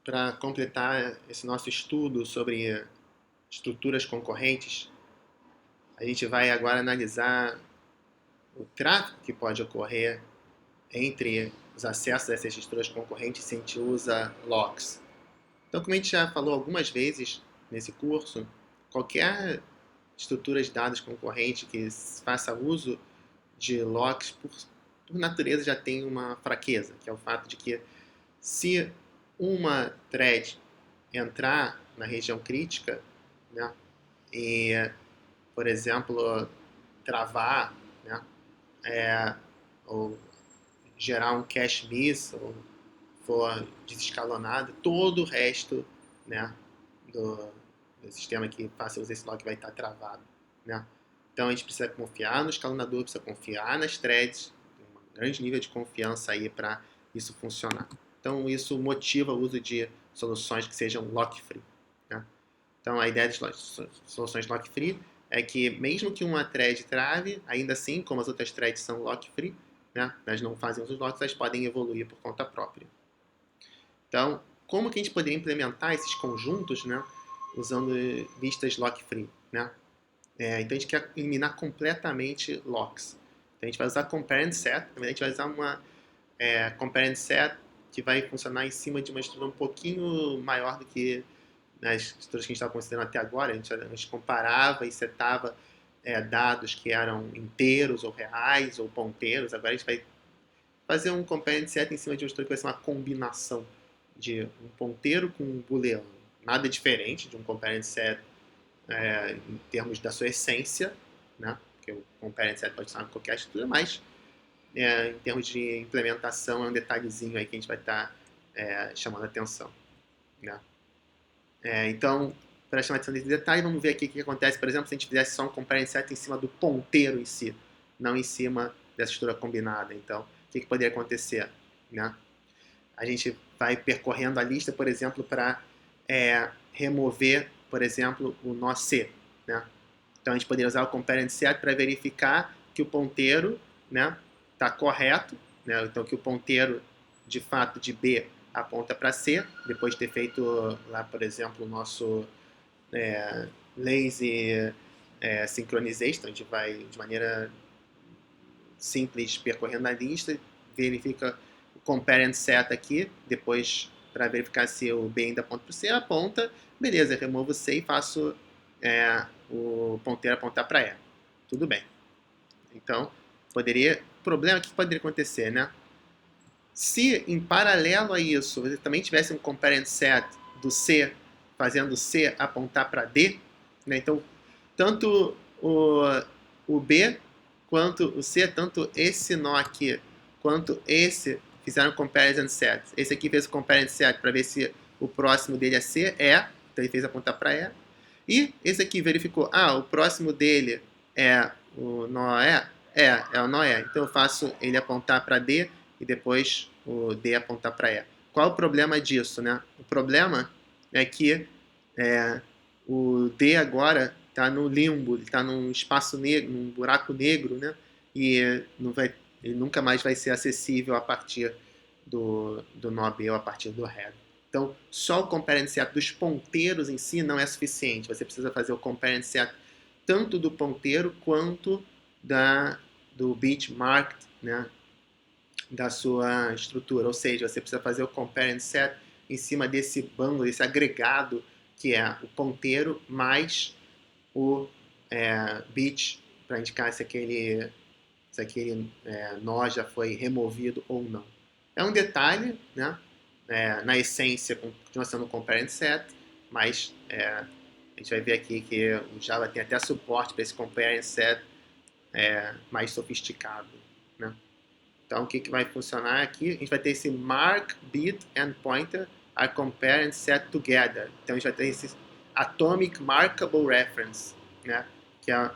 para completar esse nosso estudo sobre estruturas concorrentes, a gente vai agora analisar o tráfego que pode ocorrer entre os acessos a essas estruturas concorrentes se a gente usa locks. Então, como a gente já falou algumas vezes nesse curso, qualquer estrutura de dados concorrente que faça uso de locks, por natureza, já tem uma fraqueza, que é o fato de que se uma thread entrar na região crítica, né, e, por exemplo, travar, né, ou gerar um cache miss, ou for desescalonado, todo o resto, né, do sistema que faça uso desse log vai estar travado. Né? Então a gente precisa confiar no escalonador, precisa confiar nas threads, tem um grande nível de confiança aí para isso funcionar. Então isso motiva o uso de soluções que sejam lock-free. Né? Então a ideia das soluções lock-free é que mesmo que uma thread trave, ainda assim, como as outras threads são lock-free, né, elas não fazem uso dos locks, elas podem evoluir por conta própria. Então, como que a gente poderia implementar esses conjuntos, né, usando listas lock-free? Né? Então a gente quer eliminar completamente locks. Então a gente vai usar compare and set, na verdade a gente vai usar uma compare and set que vai funcionar em cima de uma estrutura um pouquinho maior do que nas estruturas que a gente estava considerando até agora. A gente comparava e setava dados que eram inteiros ou reais ou ponteiros. Agora a gente vai fazer um compare and set em cima de uma estrutura que vai ser uma combinação de um ponteiro com um booleano. Nada diferente de um compare and set em termos da sua essência, né? Porque o compare and set pode estar em qualquer estrutura, mas em termos de implementação é um detalhezinho aí que a gente vai estar chamando a atenção. Né? Então, para chamar a atenção desse detalhe, vamos ver aqui o que acontece, por exemplo, se a gente fizesse só um compare and set em cima do ponteiro em si, não em cima dessa estrutura combinada. Então, o que poderia acontecer? Né? A gente vai percorrendo a lista, por exemplo, para remover, por exemplo, o nó C. Né? Então a gente poderia usar o compare and set para verificar que o ponteiro está correto, né? Então que o ponteiro de fato de B aponta para C, depois de ter feito lá, por exemplo, o nosso lazy synchronization. Então a gente vai de maneira simples percorrendo a lista, verifica o compare and set aqui, depois para verificar se o B ainda aponta para o C, aponta, beleza, removo o C e faço o ponteiro apontar para E. Tudo bem. Então, o problema que poderia acontecer, né? Se em paralelo a isso você também tivesse um compare and set do C, fazendo o C apontar para D, né? Então tanto o B quanto o C, tanto esse nó aqui quanto esse fizeram comparison set. Esse aqui fez o comparison set para ver se o próximo dele é C, então ele fez apontar para E. E esse aqui verificou, o próximo dele é o nó E, é o nó E. Então eu faço ele apontar para D e depois o D apontar para E. Qual o problema disso, né? O problema é que o D agora está no limbo, ele está num espaço negro, num buraco negro, né? E ele nunca mais vai ser acessível a partir do nó B ou a partir do head. Então, só o compare and set dos ponteiros em si não é suficiente. Você precisa fazer o compare and set tanto do ponteiro quanto do bit marked, né, da sua estrutura. Ou seja, você precisa fazer o compare and set em cima desse bundle, desse agregado que é o ponteiro mais o bit para indicar se aquele nó já foi removido ou não. É um detalhe, né? Na essência continua sendo um compare and set, mas a gente vai ver aqui que o Java tem até suporte para esse compare and set mais sofisticado. Né? Então o que vai funcionar aqui? A gente vai ter esse mark, bit and pointer are compare and set together. Então a gente vai ter esse atomic markable reference, né? Que é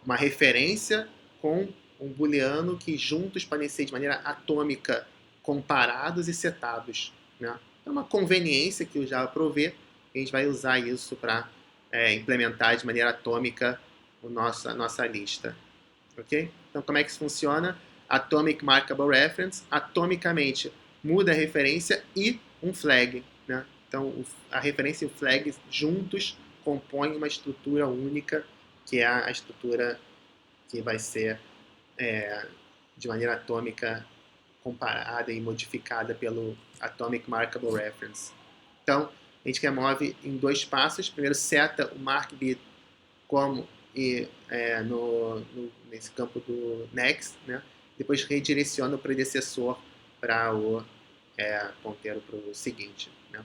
uma referência com um booleano que juntos podem ser de maneira atômica comparados e setados. Né? É uma conveniência que o Java provê, e a gente vai usar isso para implementar de maneira atômica a nossa lista. Okay? Então, como é que isso funciona? Atomic Markable Reference, atomicamente muda a referência e um flag. Né? Então, a referência e o flag juntos compõem uma estrutura única, que é a estrutura que vai ser de maneira atômica comparada e modificada pelo Atomic Markable Reference. Então, a gente remove em 2 passos. Primeiro, seta o mark bit como nesse campo do next, né? Depois redireciona o predecessor para o ponteiro para o seguinte, né?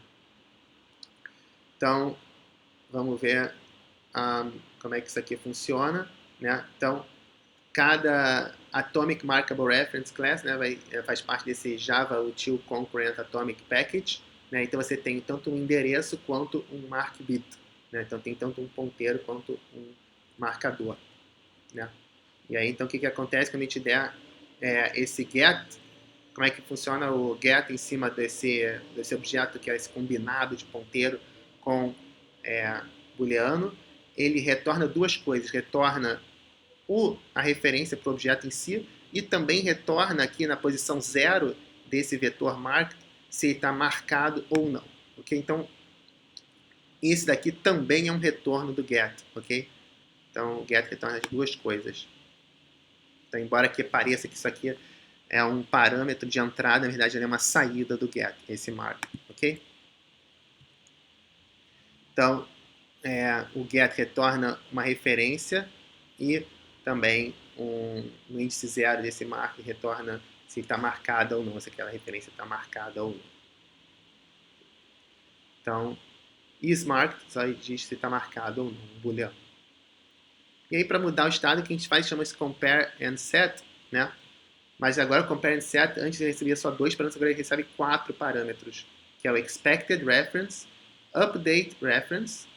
Então, vamos ver como é que isso aqui funciona, né? Então, cada Atomic Markable Reference Class, né, faz parte desse Java Util Concurrent Atomic Package, né? Então você tem tanto um endereço quanto um mark bit, né? Então tem tanto um ponteiro quanto um marcador, né? E aí então o que acontece quando a gente der esse get? Como é que funciona o get em cima desse objeto que é esse combinado de ponteiro com booleano? Ele retorna 2 coisas, retorna a referência para o objeto em si e também retorna aqui na posição 0 desse vetor mark se ele está marcado ou não, ok? Então, esse daqui também é um retorno do get, ok? Então, o get retorna as 2 coisas. Então, embora que pareça que isso aqui é um parâmetro de entrada, na verdade ele é uma saída do get, esse mark, ok? Então, o get retorna uma referência e também no índice 0 desse mark retorna se está marcada ou não, se aquela referência está marcada ou não. Então, isMarked só diz se está marcado ou não, um booleano. E aí, para mudar o estado, o que a gente faz chama-se compare and set, né? Mas agora o compare and set, antes ele recebia só 2 parâmetros, agora ele recebe 4 parâmetros, que é o expected reference, update reference,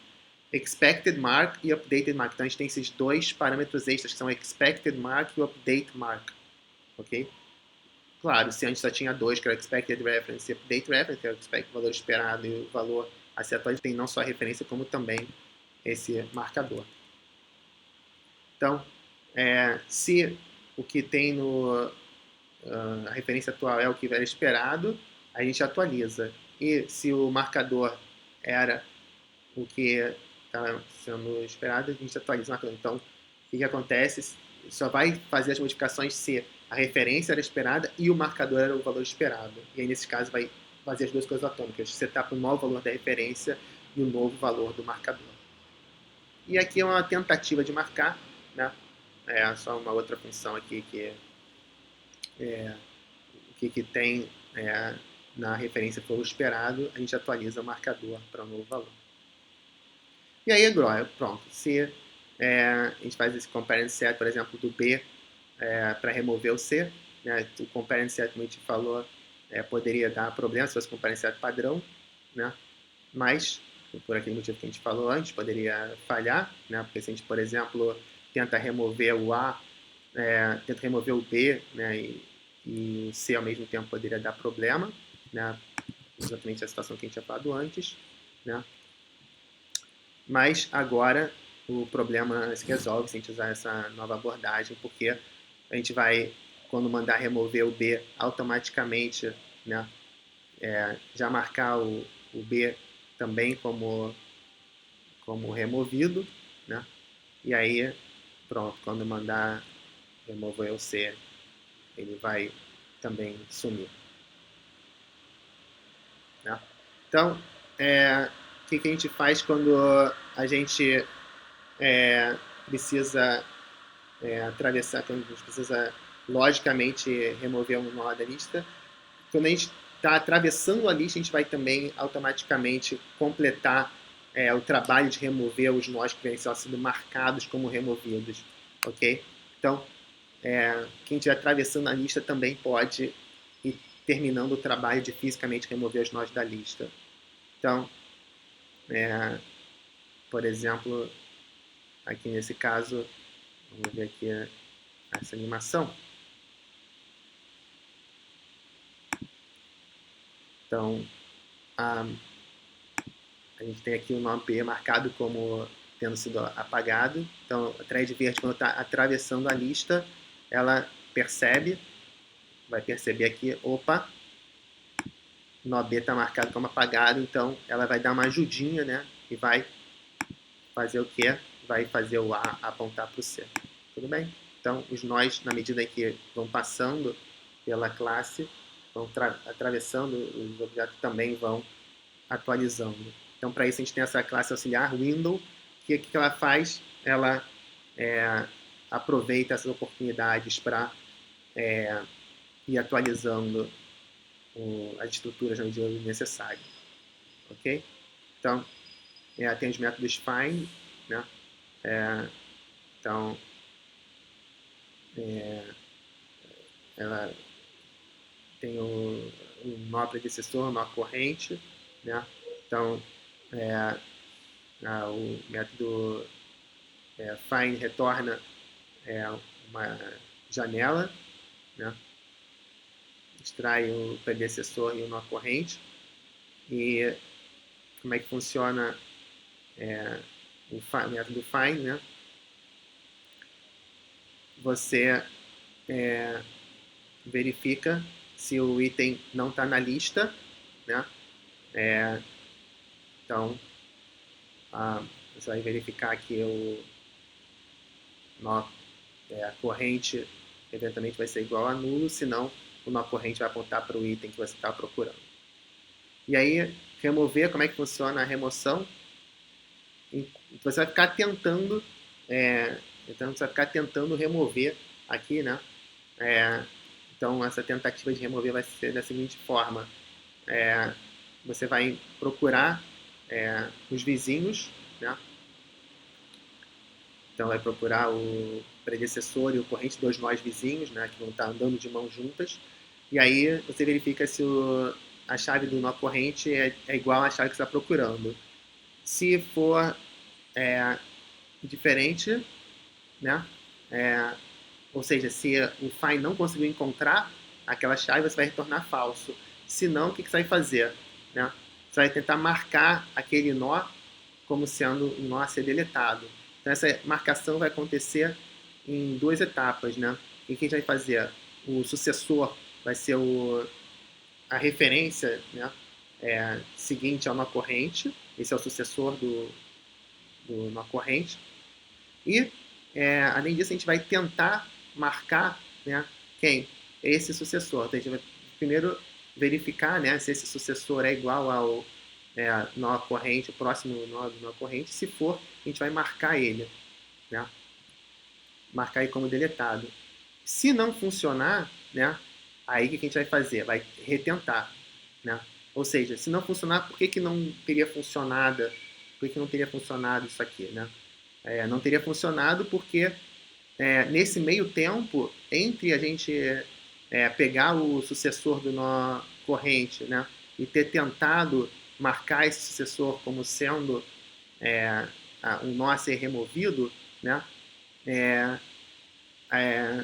expected mark e updated mark. Então a gente tem esses 2 parâmetros extras que são expected mark e update mark, ok? Claro, se antes só tinha 2, que era o expected reference e update reference, que é o valor esperado e o valor a ser atualizado, tem não só a referência como também esse marcador. Então, se o que tem a referência atual é o que era esperado, a gente atualiza. E se o marcador era o que está sendo esperado, a gente atualiza o marcador. Então, o que acontece? Só vai fazer as modificações se a referência era esperada e o marcador era o valor esperado. E aí, nesse caso, vai fazer as 2 coisas atômicas. Setar para o novo valor da referência e o novo valor do marcador. E aqui é uma tentativa de marcar, né? É só uma outra função aqui que tem na referência for o esperado, a gente atualiza o marcador para um novo valor. E aí agora, pronto, se a gente faz esse compare and set, por exemplo, do B para remover o C, né? O compare and set, como a gente falou, poderia dar problema se fosse compare and set padrão, né? Mas, por aquele motivo que a gente falou antes, poderia falhar, né? Porque se a gente, por exemplo, tenta remover o A, tenta remover o B, né? E o C ao mesmo tempo poderia dar problema, né? Exatamente a situação que a gente tinha falado antes, né? Mas agora o problema se resolve se a gente usar essa nova abordagem, porque a gente vai, quando mandar remover o B, automaticamente, né, já marcar o B também como removido, né? E aí, pronto, quando mandar remover o C, ele vai também sumir, né? Então, o que a gente faz quando a gente precisa atravessar, quando a gente precisa logicamente remover um nó da lista? Quando a gente está atravessando a lista, a gente vai também automaticamente completar o trabalho de remover os nós que vêm sendo marcados como removidos, ok? Então, quem estiver atravessando a lista também pode ir terminando o trabalho de fisicamente remover os nós da lista. Então, por exemplo, aqui nesse caso, vamos ver aqui essa animação. Então, a gente tem aqui o nome P marcado como tendo sido apagado. Então, a thread verde, quando está atravessando a lista, ela percebe, vai perceber aqui, opa, nó B está marcado como apagado, então ela vai dar uma ajudinha, né? E vai fazer o quê? Vai fazer o A apontar para o C. Tudo bem? Então, os nós, na medida em que vão passando pela classe, vão atravessando, os objetos também vão atualizando. Então, para isso, a gente tem essa classe auxiliar, window, que o que ela faz? Ela aproveita essas oportunidades para ir atualizando as estruturas na medida necessária. Ok? Então, tem os métodos find, né? Então, ela tem o nó predecessor, o nó corrente, né? Então, o método find retorna uma janela, né? Extrai o predecessor e o nó corrente. E como é que funciona o método find, né? Você verifica se o item não está na lista, né? Então, você vai verificar que a corrente eventualmente vai ser igual a nulo, senão o nó corrente vai apontar para o item que você está procurando. E aí, remover, como é que funciona a remoção? Você vai ficar tentando, você vai ficar tentando remover aqui, né? Então, essa tentativa de remover vai ser da seguinte forma. Você vai procurar os vizinhos, né? Então, vai procurar o predecessor e o corrente, dois nós vizinhos, né? Que vão estar andando de mãos juntas. E aí, você verifica se a chave do nó corrente é igual à chave que você está procurando. Se for diferente, né? Ou seja, se o find não conseguiu encontrar aquela chave, você vai retornar falso. Se não, o que você vai fazer? Né? Você vai tentar marcar aquele nó como sendo um nó a ser deletado. Então, essa marcação vai acontecer em duas etapas. Né? E o que a gente vai fazer? O sucessor vai ser a referência, né? Seguinte ao nó corrente. Esse é o sucessor do nó corrente. E, além disso, a gente vai tentar marcar, né, quem? Esse sucessor. Então, a gente vai primeiro verificar, né, se esse sucessor é igual ao nó corrente, o próximo nó do nó corrente. Se for, a gente vai marcar ele. Né? Marcar ele como deletado. Se não funcionar, né, aí o que a gente vai fazer? Vai retentar. Né? Ou seja, se não funcionar, por que não teria funcionado? Por que não teria funcionado isso aqui? Né? Não teria funcionado porque nesse meio tempo, entre a gente pegar o sucessor do nó corrente, né, e ter tentado marcar esse sucessor como sendo um nó a ser removido, né,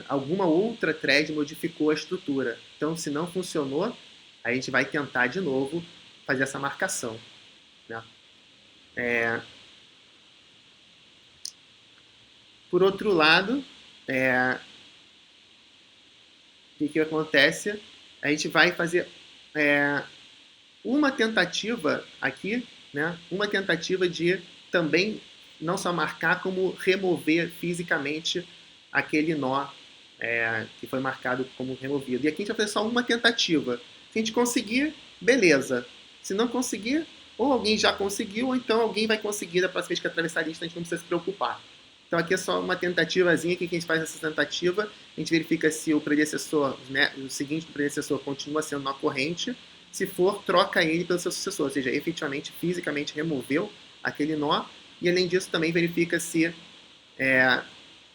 alguma outra thread modificou a estrutura. Então, se não funcionou, a gente vai tentar de novo fazer essa marcação. Né? Por outro lado, o que acontece? A gente vai fazer uma tentativa aqui, né? Uma tentativa de também não só marcar, como remover fisicamente aquele nó que foi marcado como removido. E aqui a gente vai fazer só uma tentativa. Se a gente conseguir, beleza. Se não conseguir, ou alguém já conseguiu, ou então alguém vai conseguir da próxima vez que atravessar a lista, a gente não precisa se preocupar. Então aqui é só uma tentativazinha, que a gente faz essa tentativa, a gente verifica se o predecessor, né, o seguinte do predecessor continua sendo nó corrente, se for, troca ele pelo seu sucessor, ou seja, efetivamente, fisicamente removeu aquele nó, e além disso também verifica se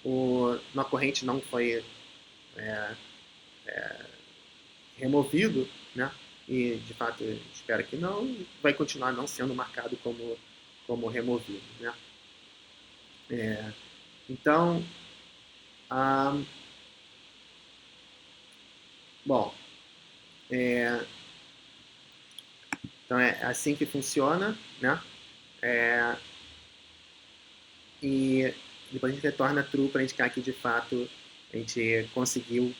o nó corrente não foi removido, né, e de fato espera que não, vai continuar não sendo marcado como removido. Né. Então, bom, então é assim que funciona, né? E depois a gente retorna true para indicar que de fato a gente conseguiu,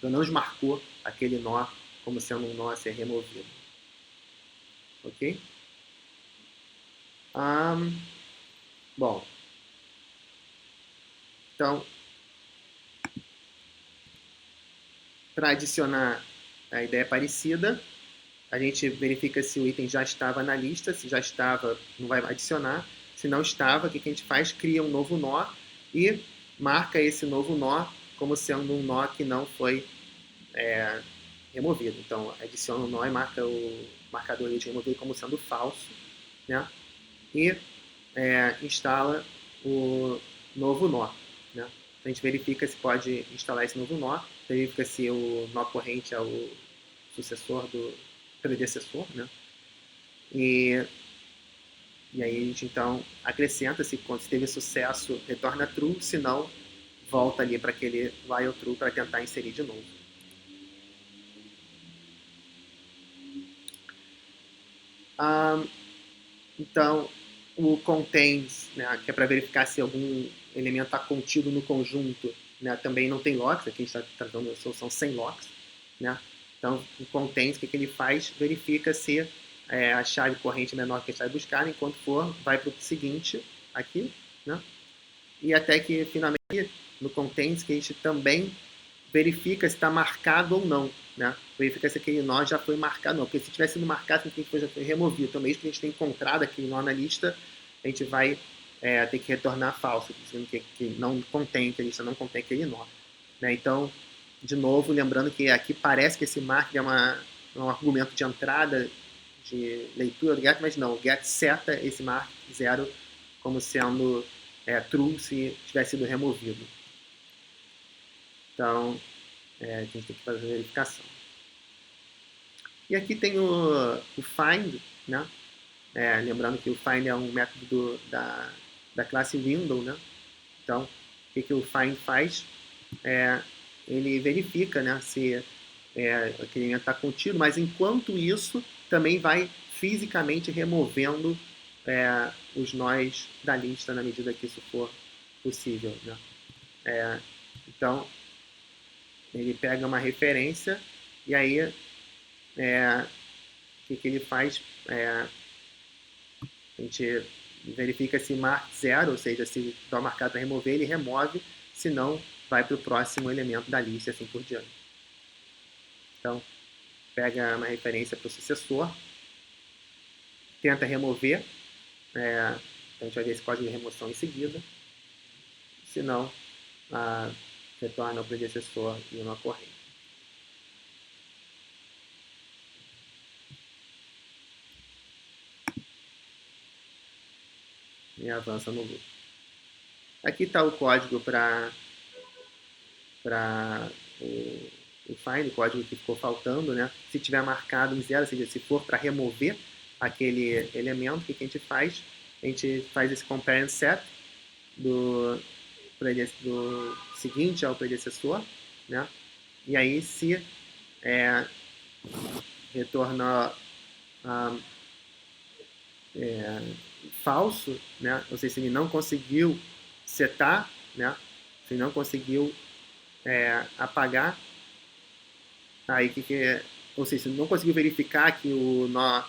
pelo menos marcou aquele nó como sendo um nó a ser removido. Ok? Bom, então, para adicionar a ideia parecida, a gente verifica se o item já estava na lista. Se já estava, não vai adicionar. Se não estava, o que a gente faz? Cria um novo nó e marca esse novo nó como sendo um nó que não foi removido. Então, adiciona o nó e marca o marcador de removido como sendo falso, né? E instala o novo nó, né? Então, a gente verifica se pode instalar esse novo nó, verifica se o nó corrente é o sucessor do predecessor, né? E aí a gente então acrescenta, se teve sucesso, retorna true, se não, volta ali para aquele while true para tentar inserir de novo. Então, o contains, né, que é para verificar se algum elemento está contido no conjunto, né, também não tem locks. Aqui a gente está tratando da solução sem locks, né? Então, o contains, o que ele faz? Verifica se a chave corrente é menor que a chave buscada. Enquanto for, vai para o seguinte aqui, né? E até que finalmente no contains que a gente também verifica se está marcado ou não, né? Verifica se aquele nó já foi marcado ou não, porque se tivesse sido marcado, significa que já foi removido. Então, mesmo que a gente tenha encontrado aquele nó na lista, a gente vai ter que retornar falso, dizendo que não contém, que a lista não contém aquele nó, né? Então, de novo, lembrando que aqui parece que esse mark é um argumento de entrada de leitura do get, mas não, o get seta esse mark 0 como sendo true se tivesse sido removido. Então, a gente tem que fazer a verificação. E aqui tem o find, né? Lembrando que o find é um método da classe window, né? Então, o que o find faz? Ele verifica, né, se aquele elemento está contido, mas enquanto isso, também vai fisicamente removendo os nós da lista na medida que isso for possível, né? Então, ele pega uma referência e aí o que ele faz? A gente verifica se mark 0, ou seja, se está marcado para remover, ele remove, se não, vai para o próximo elemento da lista, assim por diante. Então, pega uma referência para o sucessor, tenta remover, então a gente vai ver esse código de remoção em seguida, se não, retorna ao predecessor e uma corrente. E avança no loop. Aqui está o código para o find, o código que ficou faltando, né? Se tiver marcado em 0, ou seja, se for para remover aquele elemento, o que a gente faz? A gente faz esse compare and set do seguinte ao predecessor, né? E aí se retorna falso, né? Ou seja, se ele não conseguiu setar, né? Se ele não conseguiu apagar, aí ou seja, se não conseguiu verificar que o nó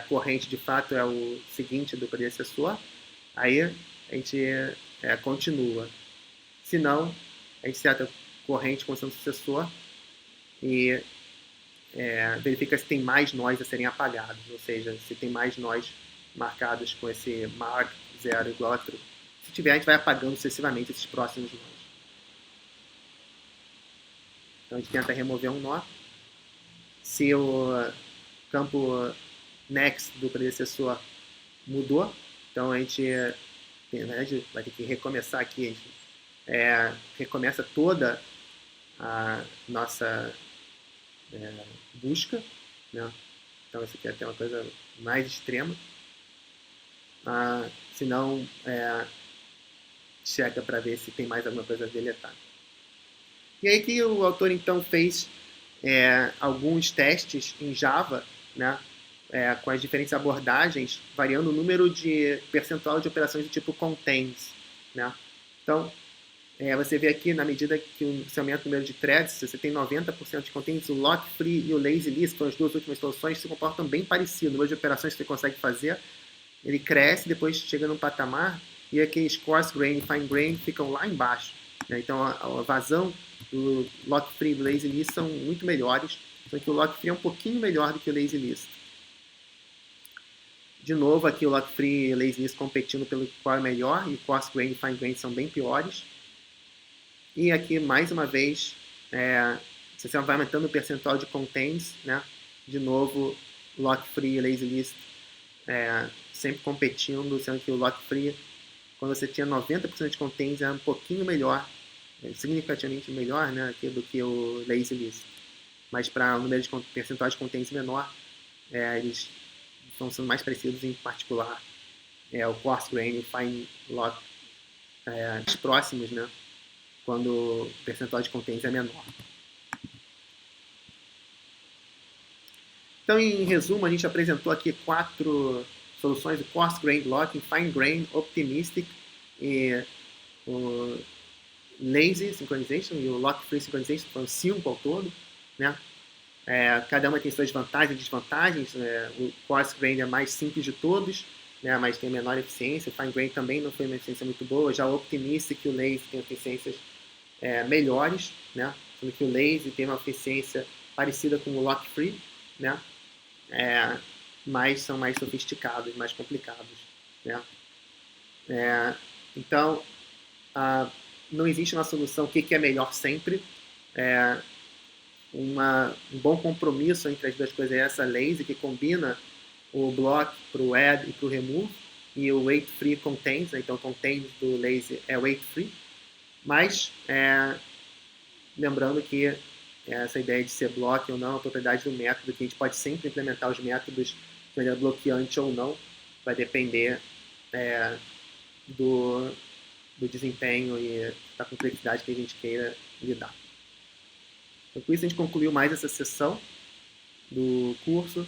corrente de fato é o seguinte do predecessor, aí a gente continua. Se não, a gente seta corrente com o sucessor e verifica se tem mais nós a serem apagados, ou seja, se tem mais nós marcados com esse mark 0 igual a true. Se tiver, a gente vai apagando sucessivamente esses próximos nós. Então a gente tenta remover um nó. Se o campo next do predecessor mudou, então a gente vai ter que recomeçar aqui. A gente recomeça toda a nossa busca, né? Então isso aqui é até uma coisa mais extrema. Se não, checa para ver se tem mais alguma coisa a deletar. E aí que o autor então fez alguns testes em Java, né, com as diferentes abordagens, variando o número de percentual de operações do tipo contains, né? Então, Você vê aqui, na medida que você aumenta o número de threads, se você tem 90% de containers, o lock-free e o lazy list, foram as duas últimas soluções, se comportam bem parecido. O número de operações que você consegue fazer, ele cresce, depois chega num patamar, e aqueles coarse grain e fine grain ficam lá embaixo. Então, a vazão do lock-free e do lazy list são muito melhores, só que o lock-free é um pouquinho melhor do que o lazy list. De novo, aqui o lock-free e o lazy list competindo pelo qual é melhor, e o coarse grain e fine grain são bem piores. E aqui, mais uma vez, se você vai aumentando o percentual de contains, né? De novo, lock-free e lazy list sempre competindo, sendo que o lock-free, quando você tinha 90% de contains, era um pouquinho melhor, significativamente melhor, né, do que o lazy list. Mas para o número de percentual de contains menor, eles estão sendo mais parecidos, em particular o coarse grain e o fine lock mais próximos, né, quando o percentual de contains é menor. Então, em resumo, a gente apresentou aqui 4 soluções: o coarse grain blocking, fine grain, optimistic e o lazy synchronization e o lock-free synchronization, foram 5 ao todo, né? Cada uma tem suas vantagens e desvantagens. O coarse grain é mais simples de todos, né? Mas tem menor eficiência. O fine grain também não foi uma eficiência muito boa. Já o optimistic e o lazy têm eficiências melhores, né? Sendo que o lazy tem uma eficiência parecida com o lock-free, né? Mas são mais sofisticados, mais complicados, né? Então, não existe uma solução que é melhor sempre. Um bom compromisso entre as duas coisas é essa lazy, que combina o block para o add e para o remove, e o weight free contains, né? Então contains do lazy é weight free, mas lembrando que essa ideia de ser block ou não é uma propriedade do método, que a gente pode sempre implementar os métodos de maneira bloqueante ou não, vai depender do desempenho e da complexidade que a gente queira lidar. Então, com isso, a gente concluiu mais essa sessão do curso.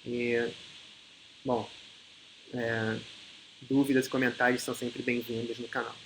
E, bom, dúvidas e comentários são sempre bem-vindos no canal.